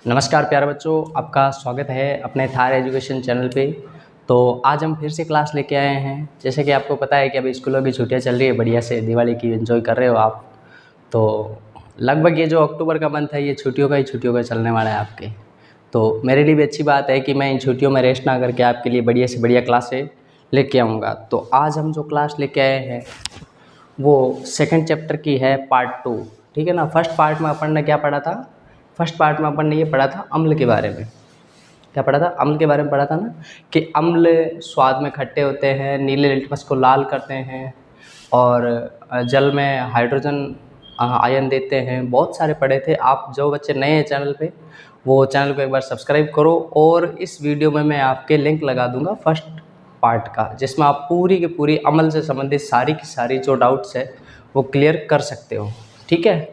नमस्कार प्यारे बच्चों, आपका स्वागत है अपने थार एजुकेशन चैनल पे। तो आज हम फिर से क्लास लेके आए हैं। जैसे कि आपको पता है कि अभी स्कूलों की छुट्टियां चल रही है, बढ़िया से दिवाली की एंजॉय कर रहे हो आप। तो लगभग ये जो अक्टूबर का मंथ है ये छुट्टियों का चलने वाला है आपके। तो मेरे लिए भी अच्छी बात है कि मैं इन छुट्टियों में रेस्ट ना करके आपके लिए बढ़िया से बढ़िया क्लासें लेके आऊँगा। तो आज हम जो क्लास लेके आए हैं वो सेकंड चैप्टर की है, पार्ट 2। ठीक है ना। फर्स्ट पार्ट में अपन ने क्या पढ़ा था? फर्स्ट पार्ट में अपन ने ये पढ़ा था अम्ल के बारे में। क्या पढ़ा था? अम्ल के बारे में पढ़ा था ना, कि अम्ल स्वाद में खट्टे होते हैं, नीले लिटमस को लाल करते हैं और जल में हाइड्रोजन आयन देते हैं। बहुत सारे पढ़े थे। आप जो बच्चे नए हैं चैनल पे, वो चैनल को एक बार सब्सक्राइब करो और इस वीडियो में मैं आपके लिंक लगा दूंगा फर्स्ट पार्ट का, जिसमें आप पूरी की पूरी अमल से संबंधित सारी की सारी जो डाउट्स है वो क्लियर कर सकते हो। ठीक है।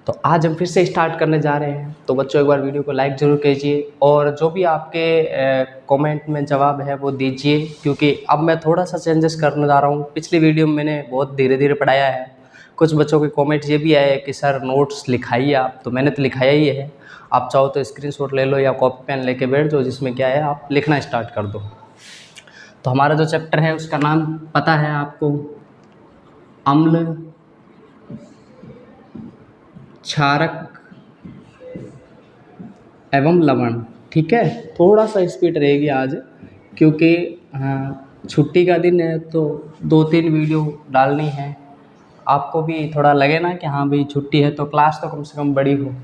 तो आज हम फिर से स्टार्ट करने जा रहे हैं। तो बच्चों एक बार वीडियो को लाइक ज़रूर कीजिए और जो भी आपके कमेंट में जवाब है वो दीजिए, क्योंकि अब मैं थोड़ा सा चेंजेस करने जा रहा हूँ। पिछली वीडियो में मैंने बहुत धीरे धीरे पढ़ाया है। कुछ बच्चों के कमेंट्स ये भी आए कि सर नोट्स लिखाइए आप, तो मैंने तो लिखाया ही है। आप चाहो तो स्क्रीनशॉट ले लो या कॉपी पेन लेके बैठ जाओ, जिसमें क्या है आप लिखना स्टार्ट कर दो। तो हमारा जो चैप्टर है उसका नाम पता है आपको, अम्ल, क्षारक एवं लवण। ठीक है। थोड़ा सा स्पीड रहेगी आज, क्योंकि छुट्टी का दिन है तो 2-3 वीडियो डालनी है। आपको भी थोड़ा लगे ना कि हाँ भाई छुट्टी है, तो क्लास तो कम से कम बड़ी हो।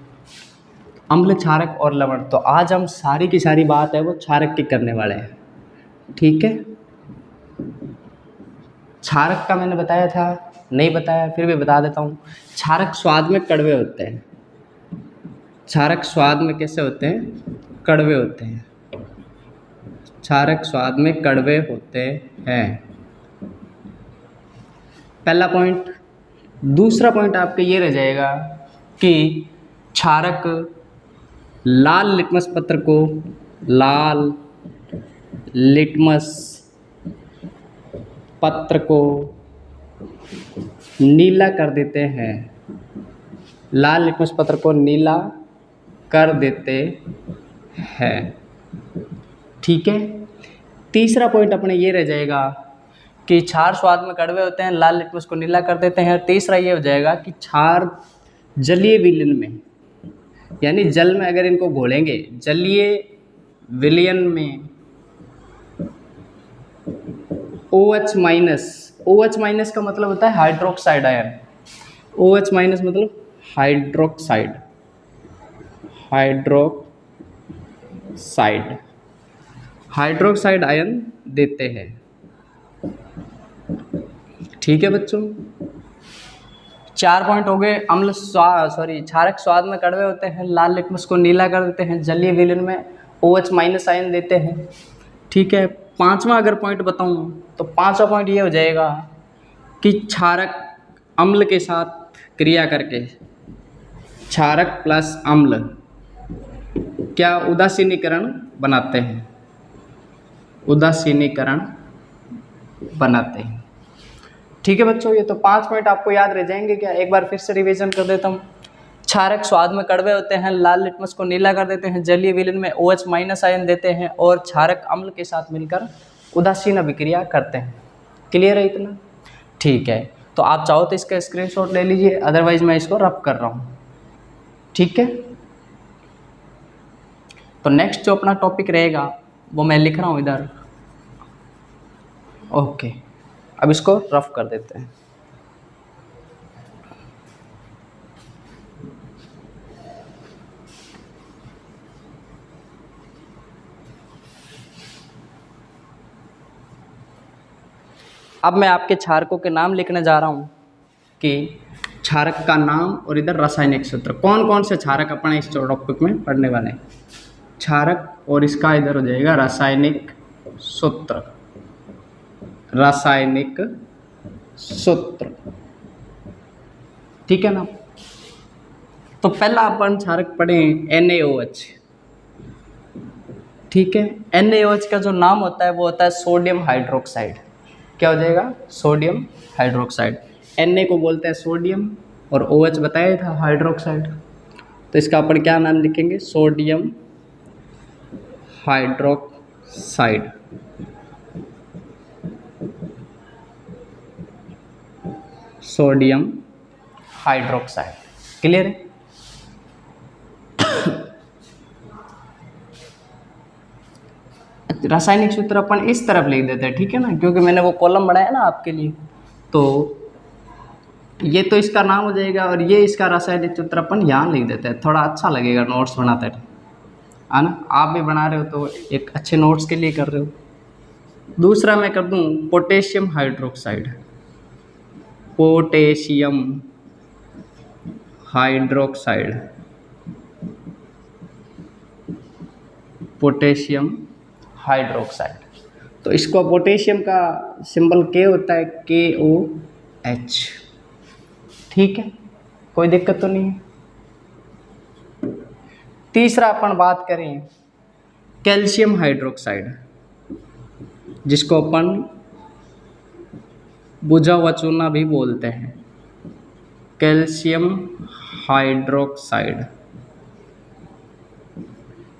अम्ल, क्षारक और लवण, तो आज हम सारी की सारी बात है वो क्षारक की करने वाले हैं। ठीक है। क्षारक का मैंने बताया था, नहीं बताया फिर भी बता देता हूँ। क्षारक स्वाद में कड़वे होते हैं। क्षारक स्वाद में कैसे होते हैं? कड़वे होते हैं। क्षारक स्वाद में कड़वे होते हैं, पहला पॉइंट। दूसरा पॉइंट आपके ये रह जाएगा कि क्षारक लाल लिटमस पत्र को, लाल लिटमस पत्र को नीला कर देते हैं। लाल लिटमस पत्र को नीला कर देते हैं। ठीक है। तीसरा पॉइंट अपने ये रह जाएगा कि क्षार स्वाद में कड़वे होते हैं, लाल लिटमस को नीला कर देते हैं। तीसरा ये हो जाएगा कि क्षार जलीय विलयन में, यानी जल में अगर इनको घोलेंगे, जलीय विलयन में OH माइनस, OH माइनस का मतलब होता है हाइड्रोक्साइड आयन। OH माइनस मतलब हाइड्रोक्साइड, हाइड्रोक्साइड, हाइड्रोक्साइड आयन देते हैं। ठीक है बच्चों। 4 पॉइंट हो गए। अम्ल क्षारक स्वाद में कड़वे होते हैं, लाल लिटमस को नीला कर देते हैं, जलीय विलयन में OH माइनस आयन देते हैं। ठीक है। पांचवा अगर पॉइंट बताऊं तो पांचवा पॉइंट ये हो जाएगा कि क्षारक अम्ल के साथ क्रिया करके, क्षारक प्लस अम्ल क्या उदासीनीकरण बनाते हैं, उदासीनीकरण बनाते हैं। ठीक है बच्चों, ये तो 5 पॉइंट आपको याद रह जाएंगे क्या? एक बार फिर से रिवीजन कर देता हूँ। क्षारक स्वाद में कड़वे होते हैं, लाल लिटमस को नीला कर देते हैं, जलीय विलयन में OH माइनस आयन देते हैं और क्षारक अम्ल के साथ मिलकर उदासीन अभिक्रिया करते हैं। क्लियर है इतना? ठीक है। तो आप चाहो तो इसका स्क्रीनशॉट ले लीजिए, अदरवाइज मैं इसको रब कर रहा हूँ। ठीक है। तो नेक्स्ट जो अपना टॉपिक रहेगा वो मैं लिख रहा हूँ इधर। ओके, अब इसको रफ कर देते हैं। अब मैं आपके क्षारकों के नाम लिखने जा रहा हूँ, कि क्षारक का नाम और इधर रासायनिक सूत्र। कौन कौन से क्षारक अपने इस टॉपिक में पढ़ने वाले हैं? क्षारक और इसका इधर हो जाएगा रासायनिक सूत्र, रासायनिक सूत्र। ठीक है ना। तो पहला अपन क्षारक पढ़े NaOH। ठीक है। NaOH का जो नाम होता है वो होता है सोडियम हाइड्रोक्साइड। क्या हो जाएगा? Sodium hydroxide. Na को बोलते हैं सोडियम और OH बताया था हाइड्रोक्साइड। तो इसका अपन क्या नाम लिखेंगे, sodium hydroxide. Sodium hydroxide, clear है। रासायनिक सूत्र अपन इस तरफ लिख देते हैं, ठीक है ना, क्योंकि मैंने वो कॉलम बनाया ना आपके लिए। तो ये तो इसका नाम हो जाएगा और ये इसका रासायनिक सूत्र अपन यहाँ लिख देते हैं, थोड़ा अच्छा लगेगा नोट्स बनाते हैं, है ना। आप भी बना रहे हो तो एक अच्छे नोट्स के लिए कर रहे हो। दूसरा मैं कर दूं potassium hydroxide. Potassium hydroxide, potassium hydroxide. तो इसको पोटेशियम का सिंबल के होता है, KOH, ठीक है, कोई दिक्कत तो नहीं है। तीसरा अपन बात करें कैल्शियम हाइड्रोक्साइड, जिसको अपन बुझा हुआ चूना भी बोलते हैं, कैल्शियम हाइड्रोक्साइड।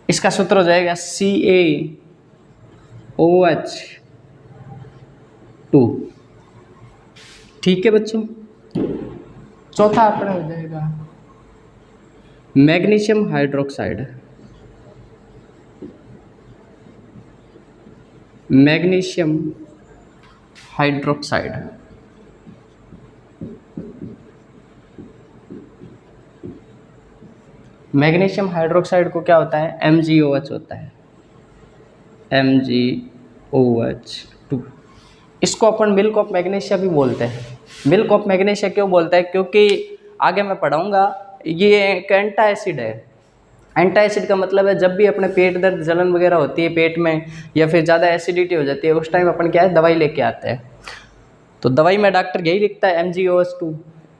इसका सूत्र हो जाएगा CaOH2, ठीक है बच्चों। चौथा अपना हो जाएगा magnesium hydroxide. Magnesium hydroxide, magnesium hydroxide को क्या होता है, MgOH होता है, MgOH2। इसको अपन मिल्क ऑफ मैग्नीशिया भी बोलते हैं। मिल्क ऑफ मैग्नीशिया क्यों बोलते हैं, क्योंकि आगे मैं पढ़ाऊंगा, ये एक एंटा एसिड है। एंटा एसिड का मतलब है जब भी अपने पेट दर्द जलन वगैरह होती है पेट में, या फिर ज़्यादा एसिडिटी हो जाती है, उस टाइम अपन क्या है, दवाई लेके आते हैं। तो दवाई में डॉक्टर यही लिखता है MgOH2।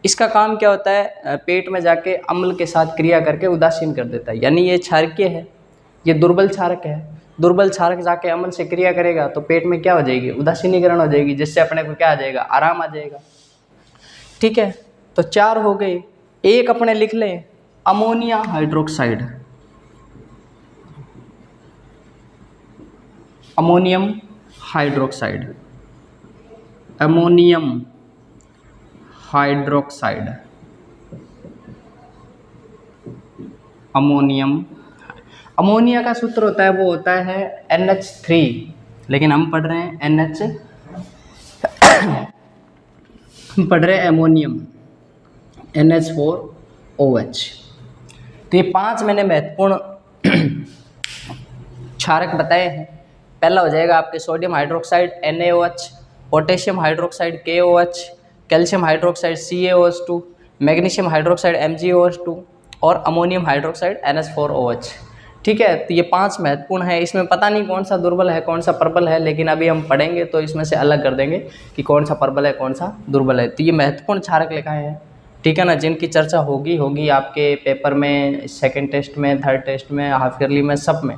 इसका काम क्या होता है, पेट में जाके अम्ल के साथ क्रिया करके उदासीन कर देता है। यानी ये क्षारकीय है, ये दुर्बल क्षारक है। दुर्बल क्षारक जाके अम्ल से क्रिया करेगा तो पेट में क्या हो जाएगी, उदासीनीकरण हो जाएगी, जिससे अपने को क्या आ जाएगा, आराम आ जाएगा, ठीक है। तो 4 हो गए। एक अपने लिख लें ammonia hydroxide, ammonium hydroxide, ammonium hydroxide, ammonium. Ammonia का सूत्र होता है, वो होता है NH3, लेकिन हम पढ़ रहे हैं NH, हम पढ़ रहे हैं अमोनियम, NH4OH। तो ये 5 मैंने महत्वपूर्ण क्षारक बताए हैं। पहला हो जाएगा आपके sodium hydroxide NaOH, potassium hydroxide KOH, calcium hydroxide CaOH2, magnesium hydroxide MgOH2 और अमोनियम हाइड्रोक्साइड NH4OH, ठीक है। तो ये 5 महत्वपूर्ण है। इसमें पता नहीं कौन सा दुर्बल है कौन सा प्रबल है, लेकिन अभी हम पढ़ेंगे तो इसमें से अलग कर देंगे कि कौन सा प्रबल है कौन सा दुर्बल है। तो ये महत्वपूर्ण क्षारक लिखाए हैं, ठीक है ना, जिनकी चर्चा होगी आपके पेपर में, सेकंड टेस्ट में, थर्ड टेस्ट में, हाफ ईयरली में, सब में।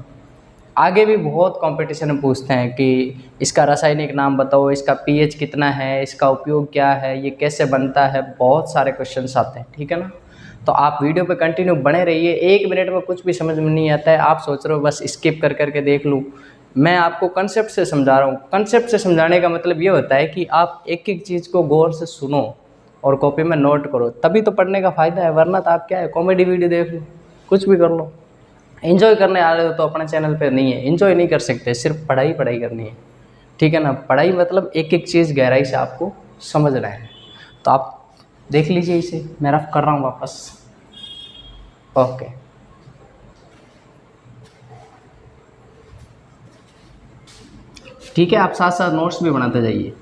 आगे भी बहुत कंपटीशन में पूछते हैं कि इसका रासायनिक नाम बताओ, इसका pH कितना है, इसका उपयोग क्या है, ये कैसे बनता है, बहुत सारे क्वेश्चंस आते हैं, ठीक है ना। तो आप वीडियो पे कंटिन्यू बने रहिए। 1 मिनट में कुछ भी समझ में नहीं आता है, आप सोच रहे हो बस स्किप कर करके देख लूँ, मैं आपको कंसेप्ट से समझा रहा हूँ। कंसेप्ट से समझाने का मतलब ये होता है कि आप एक एक चीज़ को गौर से सुनो और कॉपी में नोट करो, तभी तो पढ़ने का फ़ायदा है। वरना तो आप क्या है, कॉमेडी वीडियो देख लो, कुछ भी कर लो। एंजॉय करने आ रहे हो तो अपने चैनल पे नहीं है, एंजॉय नहीं कर सकते, सिर्फ पढ़ाई करनी है, ठीक है ना। पढ़ाई मतलब एक एक चीज़ गहराई से आपको समझना है। तो आप देख लीजिए इसे, मैं रफ कर रहा हूँ वापस, ओके। ठीक है, आप साथ साथ नोट्स भी बनाते जाइए।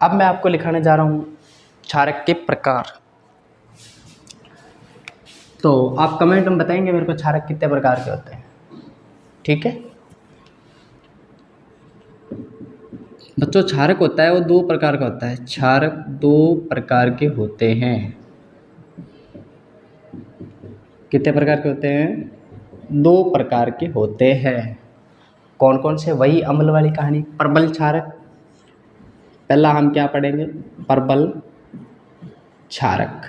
अब मैं आपको लिखाने जा रहा हूँ क्षारक के प्रकार। तो आप कमेंट में बताएंगे मेरे को क्षारक कितने प्रकार के होते हैं, ठीक है बच्चों। क्षारक होता है वो 2 प्रकार का होता है, क्षारक 2 प्रकार के होते हैं। कितने प्रकार के होते हैं, 2 प्रकार के होते हैं। कौन कौन से, वही अम्ल वाली कहानी, प्रबल क्षारक। पहला हम क्या पढ़ेंगे, प्रबल क्षारक।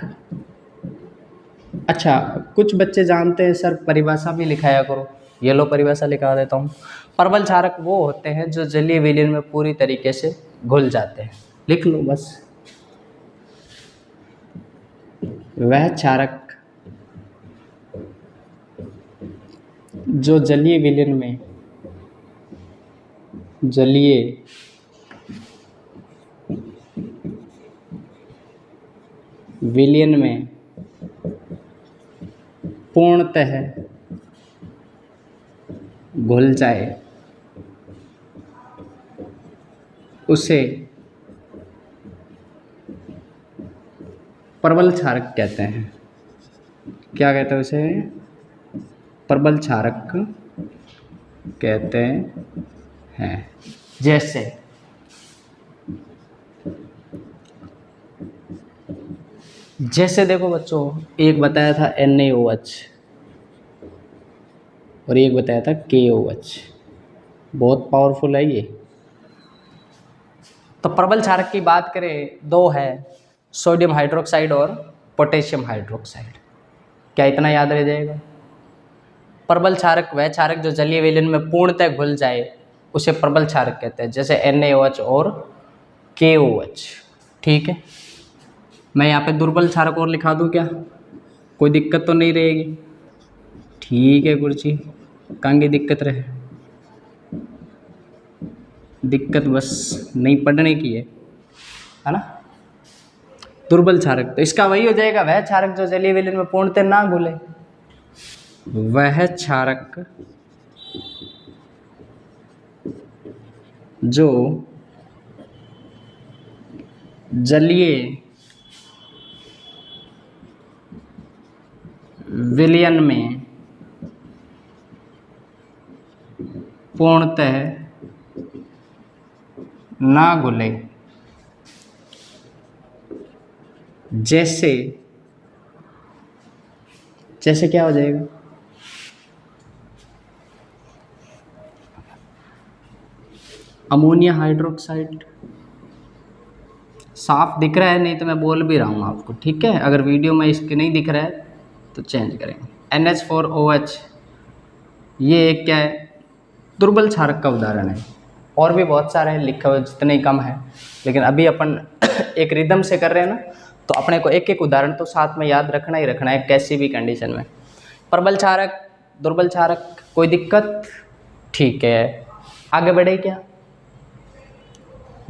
अच्छा, कुछ बच्चे जानते हैं सर परिभाषा भी लिखाया करो, ये लो परिभाषा लिखा देता हूँ। प्रबल क्षारक वो होते हैं जो जलीय विलयन में पूरी तरीके से घुल जाते हैं, लिख लो बस। वह क्षारक जो जलीय विलयन में पूर्णतः घुल जाए उसे प्रबल क्षारक कहते हैं। क्या कहते हैं उसे, प्रबल क्षारक कहते हैं। जैसे देखो बच्चों, एक बताया था NaOH और एक बताया था KOH, बहुत पावरफुल है ये। तो प्रबल क्षारक की बात करें, दो है, सोडियम हाइड्रोक्साइड और पोटेशियम हाइड्रोक्साइड। क्या इतना याद रह जाएगा? प्रबल क्षारक वह क्षारक जो जलीय विलयन में पूर्णतः घुल जाए उसे प्रबल क्षारक कहते हैं, जैसे NaOH और KOH। ठीक है, मैं यहाँ पे दुर्बल क्षारक और लिखा दूँ क्या? कोई दिक्कत तो नहीं रहेगी? ठीक है गुरुजी, कहाँ की दिक्कत रहे, दिक्कत बस नहीं पढ़ने की है ना। दुर्बल क्षारक तो इसका वही हो जाएगा, वह क्षारक जो जलीय विलयन में पूर्णतः ना घुले। वह क्षारक जो जलीय विलयन में पूर्णतः ना घुले, जैसे क्या हो जाएगा, अमोनिया हाइड्रोक्साइड। साफ दिख रहा है? नहीं तो मैं बोल भी रहा हूँ आपको, ठीक है। अगर वीडियो में इसके नहीं दिख रहा है तो चेंज करेंगे। NH4OH, ये एक क्या है, दुर्बल क्षारक का उदाहरण है। और भी बहुत सारे हैं लिखे हुए, जितने ही कम है, लेकिन अभी अपन एक रिदम से कर रहे हैं ना, तो अपने को एक एक उदाहरण तो साथ में याद रखना ही रखना है, कैसी भी कंडीशन में। प्रबल क्षारक, दुर्बल क्षारक, कोई दिक्कत? ठीक है, आगे बढ़े क्या,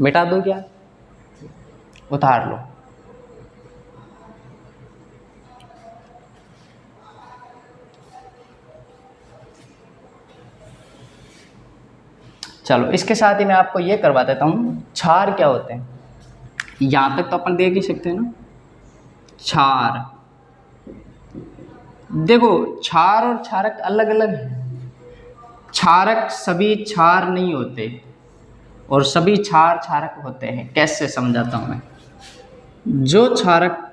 मिटा दूँ क्या, उतार लो। चलो, इसके साथ ही मैं आपको ये करवा देता हूँ, क्षार क्या होते हैं। यहाँ तक तो अपन देख ही सकते हैं ना। क्षार, देखो क्षार और क्षारक अलग अलग है। क्षारक सभी क्षार नहीं होते और सभी क्षार क्षारक होते हैं। कैसे समझाता हूँ मैं। जो क्षारक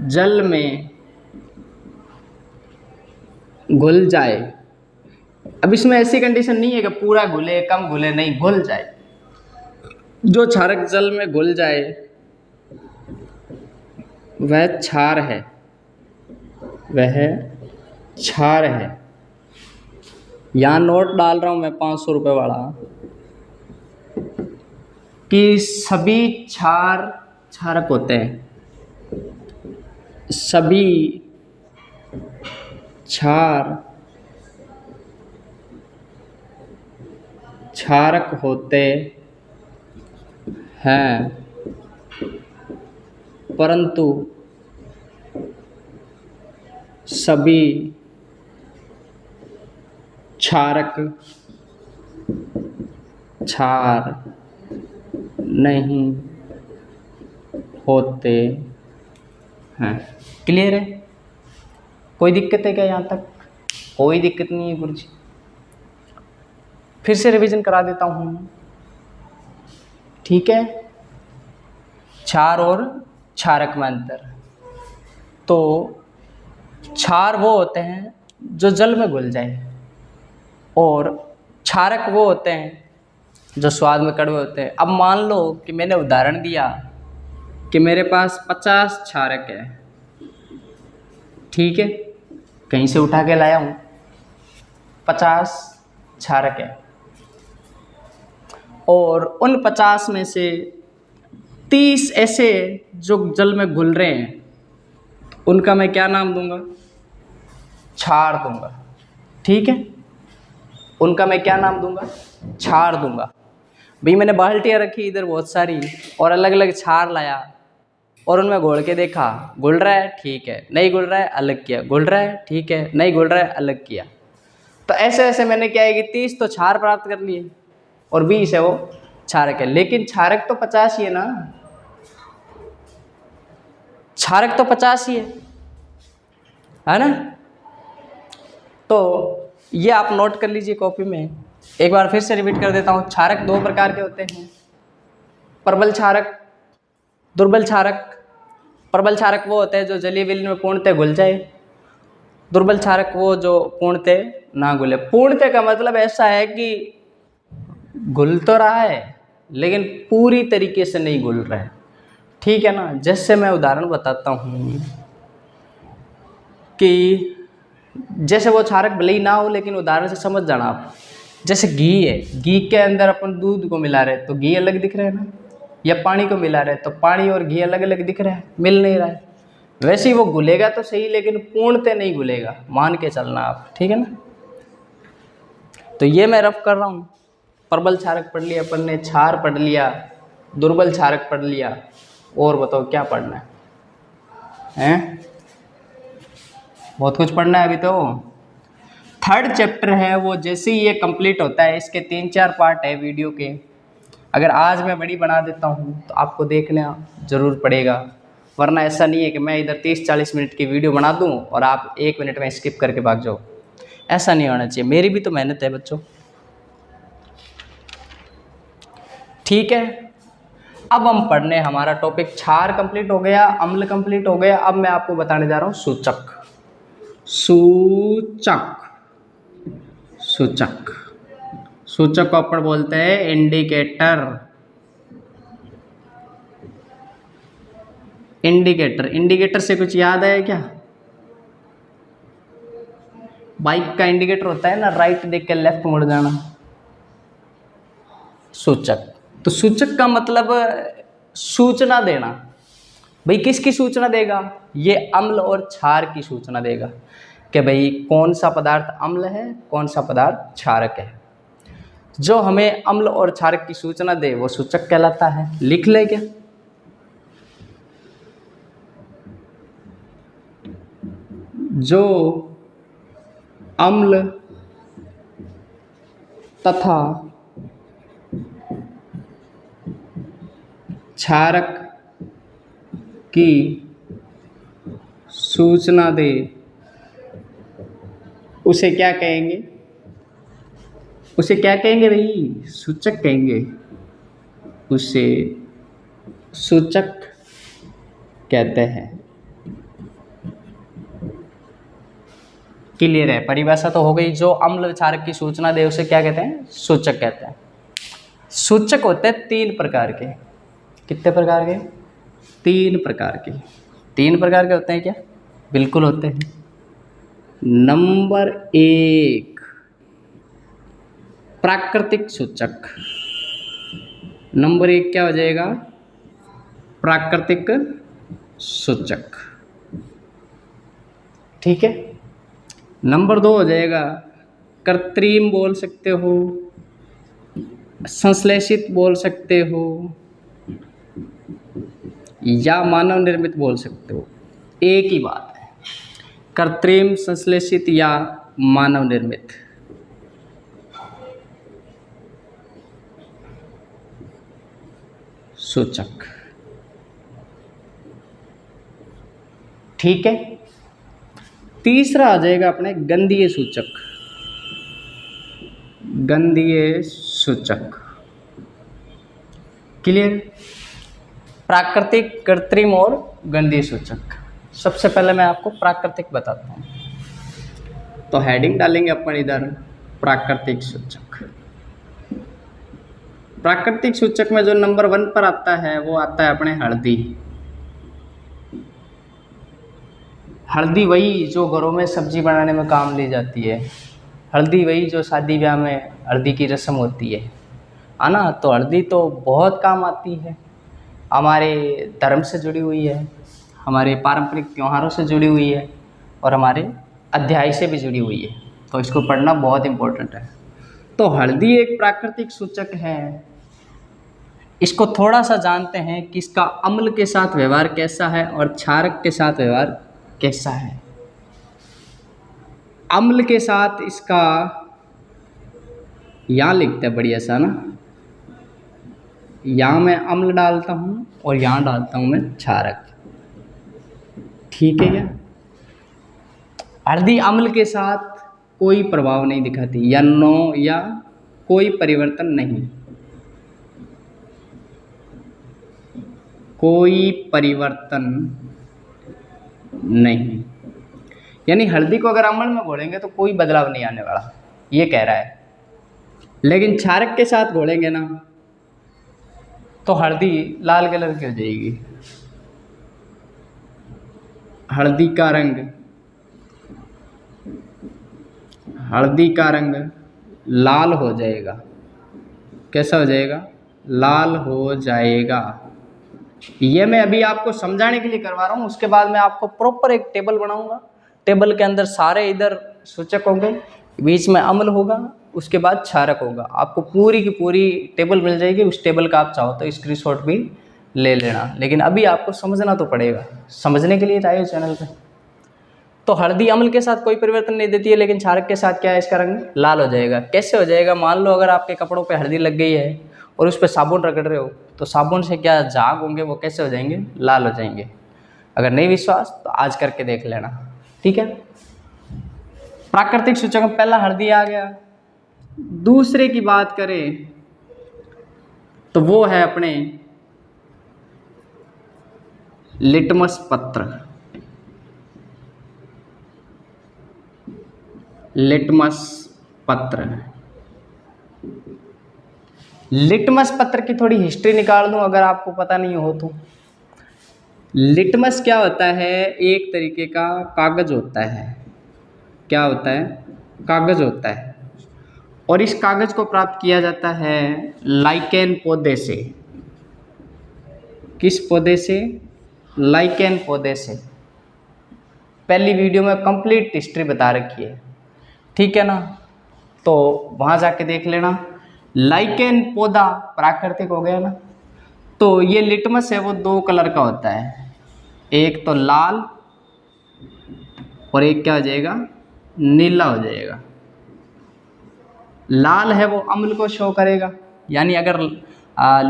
जल में घुल जाए, अब इसमें ऐसी कंडीशन नहीं है कि पूरा घुले कम घुले, नहीं, घुल जाए। जो क्षारक जल में घुल जाए वह क्षार है, वह क्षार है। यहाँ नोट डाल रहा हूँ मैं 500 रुपये वाला, कि सभी क्षार क्षारक होते हैं, सभी क्षार क्षारक होते हैं, परंतु सभी क्षारक क्षार नहीं होते हैं। क्लियर है? कोई दिक्कत है क्या यहाँ तक? कोई दिक्कत नहीं है गुरुजी। फिर से रिवीजन करा देता हूँ, ठीक है। क्षार और क्षारक में अंतर, तो क्षार वो होते हैं जो जल में घुल जाए, और क्षारक वो होते हैं जो स्वाद में कड़वे होते हैं। अब मान लो कि मैंने उदाहरण दिया कि मेरे पास 50 क्षारक है, ठीक है, कहीं से उठा के लाया हूँ, 50 क्षारक है, और उन 50 में से 30 ऐसे जो जल में घुल रहे हैं, उनका मैं क्या नाम दूंगा? क्षार दूंगा, ठीक है, उनका मैं क्या नाम दूंगा? क्षार दूंगा। भाई मैंने बाल्टियाँ रखी इधर बहुत सारी, और अलग अलग क्षार लाया, और उनमें घोल के देखा, घुल रहा है ठीक है, नहीं घुल रहा है अलग किया, घुल रहा है ठीक है, नहीं घुल रहा है अलग किया। तो ऐसे ऐसे मैंने क्या है कि 30 तो क्षार प्राप्त कर लिए, और 20 है वो क्षारक है। लेकिन क्षारक तो 50 ही है ना, क्षारक तो 50 ही है ना। तो ये आप नोट कर लीजिए कॉपी में। एक बार फिर से रिपीट कर देता हूँ। क्षारक दो प्रकार के होते हैं, प्रबल क्षारक, दुर्बल क्षारक। प्रबल क्षारक वो होते हैं जो जलीय विलीन में पूर्णतः घुल जाए, दुर्बल क्षारक वो जो पूर्णतः ना घुले। पूर्णतः का मतलब ऐसा है कि घुल तो रहा है लेकिन पूरी तरीके से नहीं घुल रहा है, ठीक है ना। जैसे मैं उदाहरण बताता हूँ कि जैसे वो क्षारक भले ही ना हो, लेकिन उदाहरण से समझ जाना आप। जैसे घी है, घी के अंदर अपन दूध को मिला रहे तो घी अलग दिख रहा है ना, या पानी को मिला रहे तो पानी और घी अलग अलग दिख रहा है, मिल नहीं रहा है। वैसे ही वो घुलेगा तो सही, लेकिन पूर्णतः नहीं घुलेगा, मान के चलना आप, ठीक है ना। तो ये मैं रफ कर रहा हूँ। प्रबल क्षारक पढ़ लिया अपन ने, क्षार पढ़ लिया, दुर्बल क्षारक पढ़ लिया, और बताओ क्या पढ़ना है? बहुत कुछ पढ़ना है अभी तो। थर्ड चैप्टर है वो, जैसे ही ये कंप्लीट होता है, इसके 3-4 पार्ट है वीडियो के। अगर आज मैं बड़ी बना देता हूँ तो आपको देखना ज़रूर पड़ेगा, वरना ऐसा नहीं है कि मैं इधर 30-40 मिनट की वीडियो बना दूँ और आप 1 मिनट में स्किप करके भाग जाओ। ऐसा नहीं होना चाहिए, मेरी भी तो मेहनत है बच्चों, ठीक है। अब हम पढ़ने, हमारा टॉपिक क्षार कंप्लीट हो गया, अम्ल कंप्लीट हो गया। अब मैं आपको बताने जा रहा हूँ सूचक। सूचक, सूचक, सूचक को अपन बोलते हैं इंडिकेटर। इंडिकेटर, इंडिकेटर से कुछ याद है क्या? बाइक का इंडिकेटर होता है ना, राइट देख के लेफ्ट मुड़ जाना। सूचक, तो सूचक का मतलब सूचना देना। भाई किसकी सूचना देगा? ये अम्ल और क्षार की सूचना देगा कि भाई कौन सा पदार्थ अम्ल है, कौन सा पदार्थ क्षारक है। जो हमें अम्ल और क्षारक की सूचना दे वो सूचक कहलाता है। लिख ले क्या? जो अम्ल तथा क्षारक की सूचना दे उसे क्या कहेंगे? उसे क्या कहेंगे भाई? सूचक कहेंगे। उसे सूचक कहते हैं। क्लियर है? परिभाषा तो हो गई। जो अम्ल क्षारक की सूचना दे उसे क्या कहते हैं? सूचक कहते हैं। सूचक होते हैं 3 प्रकार के। कितने प्रकार के? 3 प्रकार के। 3 प्रकार के होते हैं क्या? बिल्कुल होते हैं। नंबर 1 प्राकृतिक सूचक। नंबर 1 क्या हो जाएगा? प्राकृतिक सूचक, ठीक है। नंबर 2 हो जाएगा कृत्रिम, बोल सकते हो, संश्लेषित बोल सकते हो, या मानव निर्मित बोल सकते हो। एक ही बात है, कृत्रिम, संश्लेषित या मानव निर्मित। सूचक, ठीक है। तीसरा आ जाएगा अपने गंधीय सूचक। गंधीय सूचक, क्लियर? प्राकृतिक, कृत्रिम और गंधीय सूचक। सबसे पहले मैं आपको प्राकृतिक बताता हूँ। तो हेडिंग डालेंगे अपन इधर प्राकृतिक सूचक। प्राकृतिक सूचक में जो नंबर 1 पर आता है वो आता है अपने हल्दी। हल्दी वही जो घरों में सब्जी बनाने में काम ली जाती है। हल्दी वही जो शादी ब्याह में हल्दी की रस्म होती है ना। तो हल्दी तो बहुत काम आती है, हमारे धर्म से जुड़ी हुई है, हमारे पारंपरिक त्योहारों से जुड़ी हुई है और हमारे अध्याय से भी जुड़ी हुई है। तो इसको पढ़ना बहुत इम्पोर्टेंट है। तो हल्दी एक प्राकृतिक सूचक है। इसको थोड़ा सा जानते हैं कि इसका अम्ल के साथ व्यवहार कैसा है और क्षारक के साथ व्यवहार कैसा है। अम्ल के साथ इसका यहाँ लिखते हैं बढ़िया सा ना, यहाँ मैं अम्ल डालता हूँ और यहाँ डालता हूँ मैं क्षारक। ठीक है क्या? हल्दी अम्ल के साथ कोई प्रभाव नहीं दिखाती या कोई परिवर्तन नहीं, कोई परिवर्तन नहीं। यानी हल्दी को अगर अम्ल में घोलेंगे तो कोई बदलाव नहीं आने वाला, ये कह रहा है। लेकिन क्षारक के साथ घोलेंगे ना तो हल्दी लाल कलर की हो जाएगी। हल्दी का रंग लाल हो जाएगा। कैसा हो जाएगा? लाल हो जाएगा। ये मैं अभी आपको समझाने के लिए करवा रहा हूँ। उसके बाद मैं आपको प्रॉपर एक टेबल बनाऊंगा। टेबल के अंदर सारे इधर सूचक होंगे, बीच में अम्ल होगा, उसके बाद क्षारक होगा। आपको पूरी की पूरी टेबल मिल जाएगी। उस टेबल का आप चाहो तो स्क्रीनशॉट भी ले लेना, लेकिन अभी आपको समझना तो पड़ेगा। समझने के लिए आए हो चैनल पे। तो हल्दी अम्ल के साथ कोई परिवर्तन नहीं देती है, लेकिन क्षारक के साथ क्या है, इसका रंग लाल हो जाएगा। कैसे हो जाएगा? मान लो अगर आपके कपड़ों पे हल्दी लग गई है और उस पर साबुन रगड़ रहे हो तो साबुन से क्या झाग होंगे, वो कैसे हो जाएंगे? लाल हो जाएंगे। अगर नहीं विश्वास तो आज करके देख लेना। ठीक है? प्राकृतिक सूचक में पहला हल्दी आ गया। दूसरे की बात करें तो वो है अपने लिटमस पत्र। लिटमस पत्र। लिटमस पत्र की थोड़ी हिस्ट्री निकाल दूं अगर आपको पता नहीं हो तो। लिटमस क्या होता है? एक तरीके का कागज होता है। क्या होता है? कागज होता है। और इस कागज को प्राप्त किया जाता है लाइकेन पौधे से। किस पौधे से? लाइकेन पौधे से। पहली वीडियो में कंप्लीट हिस्ट्री बता रखी है। ठीक है ना? तो वहाँ जाके देख लेना। लाइकेन पौधा प्राकृतिक हो गया ना। तो ये लिटमस है वो 2 कलर का होता है, एक तो लाल और एक क्या हो जाएगा? नीला हो जाएगा। लाल है वो अम्ल को शो करेगा, यानी अगर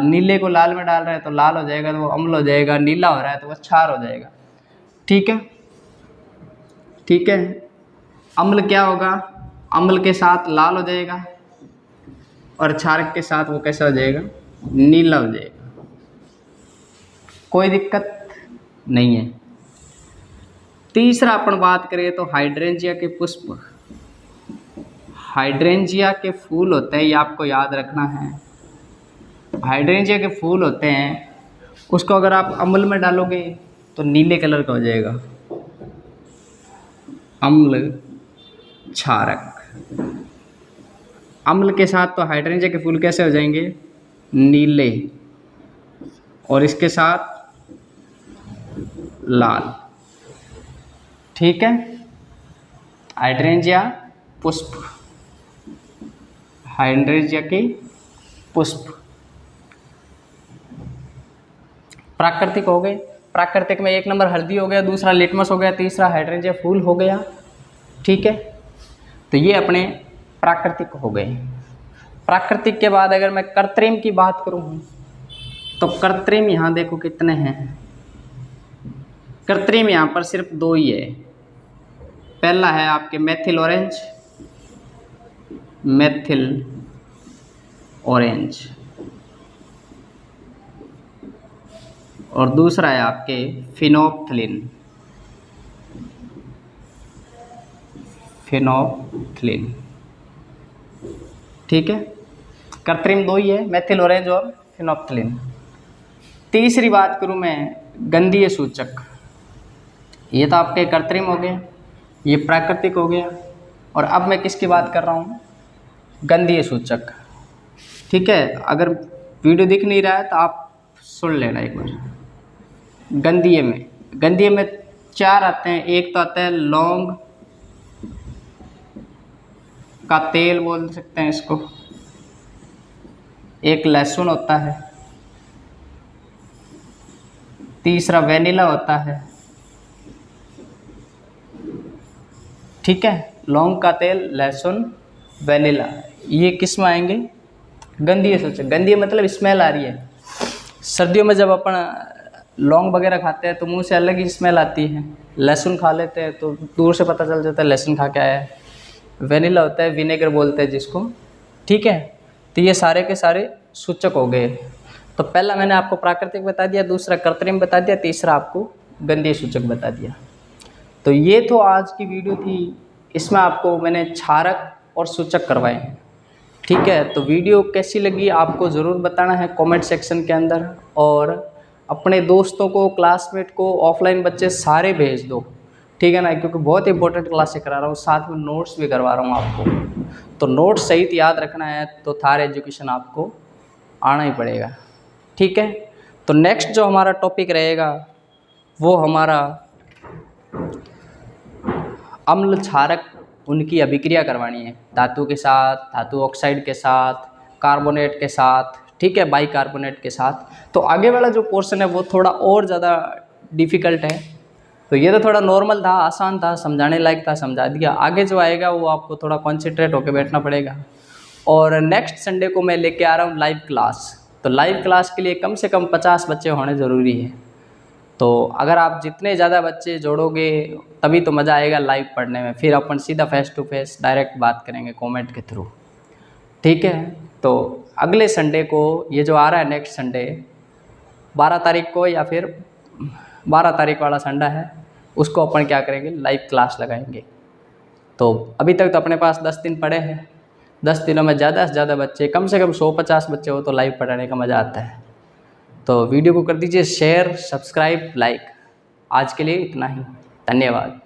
नीले को लाल में डाल रहे हैं तो लाल हो जाएगा तो वो अम्ल हो जाएगा, नीला हो रहा है तो वो क्षार हो जाएगा। ठीक है? ठीक है। अम्ल क्या होगा? अम्ल के साथ लाल हो जाएगा और क्षारक के साथ वो कैसा हो जाएगा? नीला हो जाएगा। कोई दिक्कत नहीं है। तीसरा अपन बात करें तो हाइड्रेंजिया के पुष्प। हाइड्रेंजिया के फूल होते हैं, ये आपको याद रखना है। हाइड्रेंजिया के फूल होते हैं, उसको अगर आप अम्ल में डालोगे तो नीले कलर का हो जाएगा। अम्ल क्षारक। अम्ल के साथ तो हाइड्रेंजिया के फूल कैसे हो जाएंगे? नीले, और इसके साथ लाल। ठीक है? हाइड्रेंजिया पुष्प, हाइड्रेंजिया के पुष्प प्राकृतिक हो गए। प्राकृतिक में 1 नंबर हल्दी हो गया, दूसरा लिटमस हो गया, तीसरा हाइड्रेंजिया फूल हो गया। ठीक है? तो ये अपने प्राकृतिक हो गए। प्राकृतिक के बाद अगर मैं कृत्रिम की बात करूँ तो कृत्रिम यहाँ देखो कितने हैं। कृत्रिम यहाँ पर सिर्फ 2 ही है। पहला है आपके मेथिल ऑरेंज, मेथिल ऑरेंज, और दूसरा है आपके फिनोप्थलीन। फिनोप्थिलीन। ठीक है, कृत्रिम दो ही है, मेथिल ऑरेंज और फिनोप्थिलीन। तीसरी बात करूँ मैं, गंधीय सूचक। ये तो आपके कृत्रिम हो गए, ये प्राकृतिक हो गया, और अब मैं किसकी बात कर रहा हूँ, गंधीय सूचक। ठीक है, अगर वीडियो दिख नहीं रहा है तो आप सुन लेना एक बार। गंधीय में 4 आते हैं। एक तो आता है लौंग का तेल बोल सकते हैं इसको, एक लहसुन होता है, तीसरा वेनिला होता है। ठीक है, लौंग का तेल, लहसुन, वेनिला, ये किस में आएंगे, गंधीय सूचक। गंधीय मतलब स्मेल आ रही है। सर्दियों में जब अपन लौंग वगैरह खाते हैं तो मुंह से अलग ही स्मेल आती है। लहसुन खा लेते हैं तो दूर से पता चल जाता है लहसुन खा के आया है। वेनिला होता है, विनेगर बोलते हैं जिसको। ठीक है, तो ये सारे के सारे सूचक हो गए। तो पहला मैंने आपको प्राकृतिक बता दिया, दूसरा कृत्रिम बता दिया, तीसरा आपको गंधीय सूचक बता दिया। तो ये तो आज की वीडियो थी, इसमें आपको मैंने क्षारक और सूचक करवाए हैं। ठीक है, तो वीडियो कैसी लगी आपको ज़रूर बताना है कमेंट सेक्शन के अंदर, और अपने दोस्तों को, क्लासमेट को, ऑफलाइन बच्चे सारे भेज दो। ठीक है ना, क्योंकि बहुत इंपॉर्टेंट क्लासें करा रहा हूँ, साथ में नोट्स भी करवा रहा हूँ आपको। तो नोट्स सहित याद रखना है तो थार एजुकेशन आपको आना ही पड़ेगा। ठीक है, तो नेक्स्ट जो हमारा टॉपिक रहेगा वो हमारा अम्ल क्षारक, उनकी अभिक्रिया करवानी है धातु के साथ, धातु ऑक्साइड के साथ, कार्बोनेट के साथ, ठीक है, बाइकार्बोनेट के साथ। तो आगे वाला जो पोर्शन है वो थोड़ा और ज़्यादा डिफ़िकल्ट है। तो ये तो थोड़ा नॉर्मल था, आसान था, समझाने लायक था, समझा दिया। आगे जो आएगा वो आपको थोड़ा कॉन्सेंट्रेट होकर बैठना पड़ेगा। और नेक्स्ट संडे को मैं लेके आ रहा हूँ लाइव क्लास। तो लाइव क्लास के लिए कम से कम 50 बच्चे होने ज़रूरी है। तो अगर आप जितने ज़्यादा बच्चे जोड़ोगे तभी तो मज़ा आएगा लाइव पढ़ने में। फिर अपन सीधा फेस टू फेस डायरेक्ट बात करेंगे कमेंट के थ्रू। ठीक है, तो अगले संडे को, ये जो आ रहा है नेक्स्ट संडे 12 तारीख को, या फिर 12 तारीख वाला संडे है, उसको अपन क्या करेंगे, लाइव क्लास लगाएंगे। तो अभी तक तो अपने पास 10 दिन पड़े हैं। 10 दिनों में ज़्यादा से ज़्यादा बच्चे, कम से कम 150 बच्चे हो तो लाइव पढ़ाने का मज़ा आता है। तो वीडियो को कर दीजिए शेयर, सब्सक्राइब, लाइक। आज के लिए इतना ही, धन्यवाद।